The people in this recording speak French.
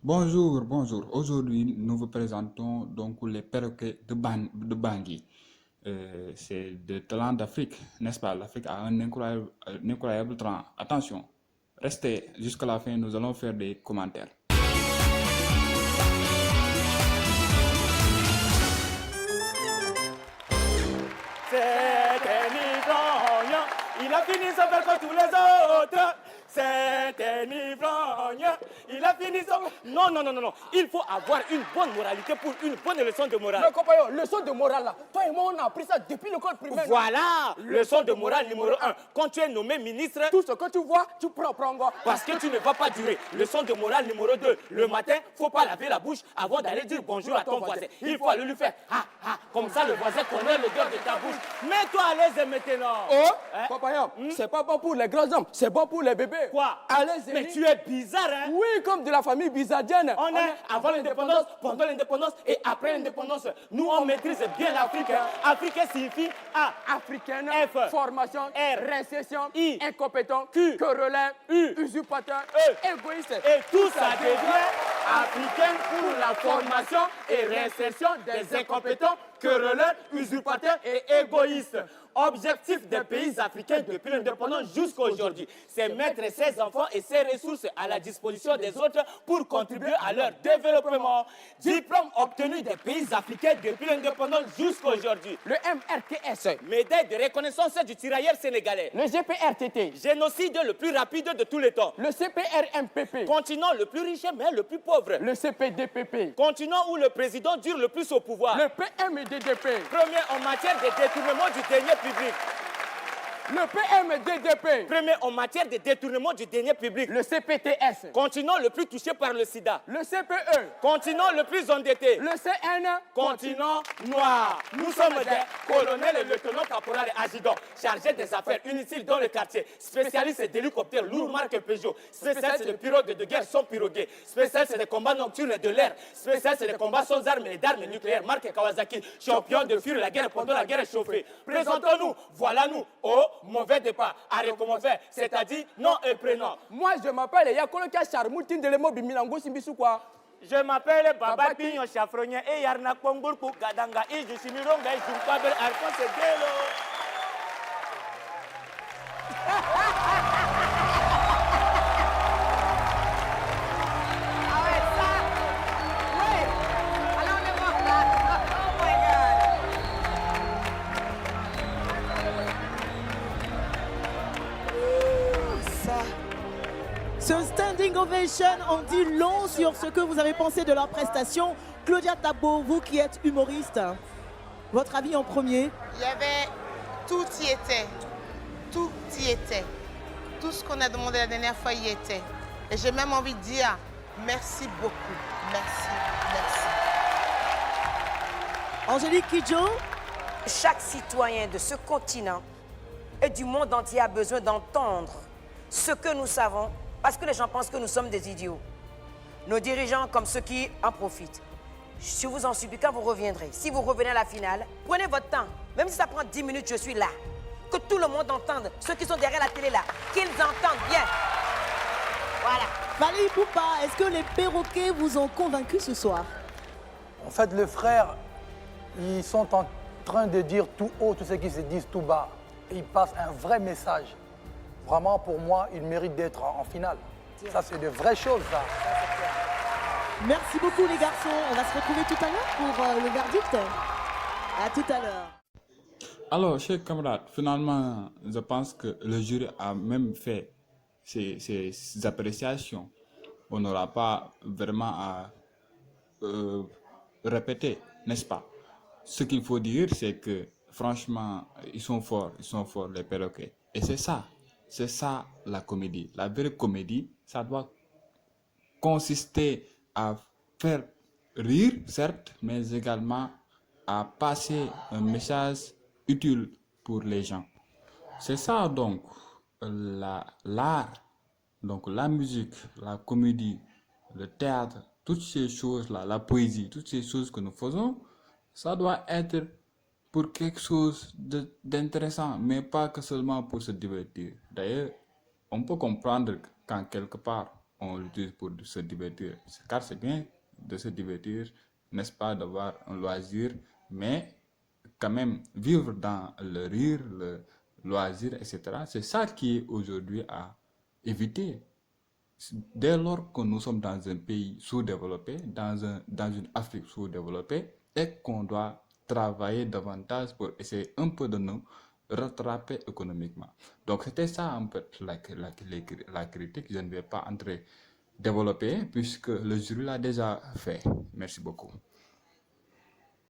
Bonjour, bonjour. Aujourd'hui, nous vous présentons donc les perroquets de Bangui. C'est de talent d'Afrique, n'est-ce pas? L'Afrique a un incroyable talent. Attention, restez jusqu'à la fin, nous allons faire des commentaires. C'est un ivrogne, il a fini son faire comme tous les autres. C'est un ivrogne, il a fini son... Non, non, non, non, non. Il faut avoir une bonne moralité pour une bonne leçon de morale. Mais compagnon, leçon de morale là. Toi et moi, on a appris ça depuis l'école primaire. Voilà, leçon de morale numéro 1. Quand tu es nommé ministre, Tout ce que tu vois, tu prends. parce que tu ne vas pas durer. Leçon de morale numéro 2. Le matin, faut pas laver la bouche avant d'aller dire bonjour à ton voisin. Il faut aller lui faire comme ça le voisin connaît l'odeur de ta bouche. Mets-toi à l'aise maintenant. Oh, Hein? compagnon, c'est pas bon pour les grands hommes, c'est bon pour les bébés. Quoi? Allez-y. Mais tu es bizarre, hein? Oui, comme de la famille bizardienne. On est avant l'indépendance, pendant l'indépendance et après l'indépendance. Nous, on maîtrise bien l'Afrique. Afrique signifie A. Africaine, F. formation, R. récession, I. incompétent, Q. querelleur, U. usurpateur, E. égoïste. Et tout ça devient africaine pour la formation et réinsertion des incompétents, querelleurs, usurpateurs et égoïstes. Objectif des pays africains depuis l'indépendance jusqu'à aujourd'hui, c'est mettre ses enfants et ses ressources à la disposition des autres pour contribuer à leur développement. Diplôme obtenu des pays africains depuis l'indépendance jusqu'à aujourd'hui. Le MRTS, Médaille de reconnaissance du tirailleur sénégalais. le GPRTT, Génocide le plus rapide de tous les temps. le CPRMPP, Continent le plus riche mais le plus pauvre. le CPDPP, Continent où le président dure le plus au pouvoir. le PMDDP, Premier en matière de détournement du denier public. le PMDDP, Premier en matière de détournement du denier public. le CPTS, Continent le plus touché par le sida. le CPE, Continent le plus endetté. le CN, Continent noir. Nous sommes des colonels et lieutenants caporal et adjudants chargés des affaires inutiles dans le quartier. Spécialistes d'hélicoptères lourds marque Peugeot. Spécialistes de pirogues de guerre sans pirogués. Spécialistes des combats nocturnes et de l'air. Spécialistes des combats sans armes et d'armes nucléaires marque Kawasaki. Champion de fuir la guerre pendant la guerre échauffée. Présentons-nous, voilà nous. Oh, mauvais départ. Arrêt comment faire, c'est-à-dire non et prénom. Moi je m'appelle Yakoloka Charmoutine de Lemo Bimilango Simbisu quoi. Je m'appelle Baba Pignon Chafronien et Yarna Kongurku Gadanga et je suis Mironga et Junkabel Alphonse Gelo. Ah ouais, ça. Ouais. Allez, on est mort là. Oh my God. Ce standing ovation en dit long sur ce que vous avez pensé de leur prestation. Claudia Tabo, vous qui êtes humoriste, votre avis en premier? Il y avait, tout y était, tout y était. Tout ce qu'on a demandé la dernière fois y était. Et j'ai même envie de dire merci beaucoup. Merci, merci. Angélique Kidjo, Chaque citoyen de ce continent et du monde entier a besoin d'entendre ce que nous savons parce que les gens pensent que nous sommes des idiots. Nos dirigeants comme ceux qui en profitent. Je vous en supplie, quand vous reviendrez, si vous revenez à la finale, prenez votre temps. Même si ça prend 10 minutes, je suis là. Que tout le monde entende, ceux qui sont derrière la télé là, qu'ils entendent bien. Voilà. Valérie Poupa, est-ce que les perroquets vous ont convaincu ce soir? En fait, les frères, ils sont en train de dire tout haut tout ce qu'ils se disent tout bas. Et ils passent un vrai message. Vraiment, pour moi, ils méritent d'être en finale. Ça, c'est de vraies choses, ça. Merci beaucoup les garçons. On va se retrouver tout à l'heure pour le verdict. À tout à l'heure. Alors, chers camarades, finalement, je pense que le jury a même fait ses appréciations. On n'aura pas vraiment à répéter, n'est-ce pas? Ce qu'il faut dire, c'est que franchement, ils sont forts, les perroquets. Et c'est ça la comédie. La vraie comédie, ça doit consister à faire rire, certes, mais également à passer un message utile pour les gens. C'est ça donc l'art, donc la musique, la comédie, le théâtre, toutes ces choses-là, la poésie, toutes ces choses que nous faisons, ça doit être pour quelque chose d'intéressant, mais pas que seulement pour se divertir. D'ailleurs, on peut comprendre qu'en quelque part, on l'utilise pour se divertir. Car c'est bien de se divertir, n'est-ce pas, d'avoir un loisir, mais quand même vivre dans le rire, le loisir, etc. C'est ça qui est aujourd'hui à éviter. Dès lors que nous sommes dans un pays sous-développé, dans une Afrique sous-développée, et qu'on doit travailler davantage pour essayer un peu de nous rattraper économiquement. Donc c'était ça un peu la critique. Je ne vais pas entrer développer puisque le jury l'a déjà fait. Merci beaucoup.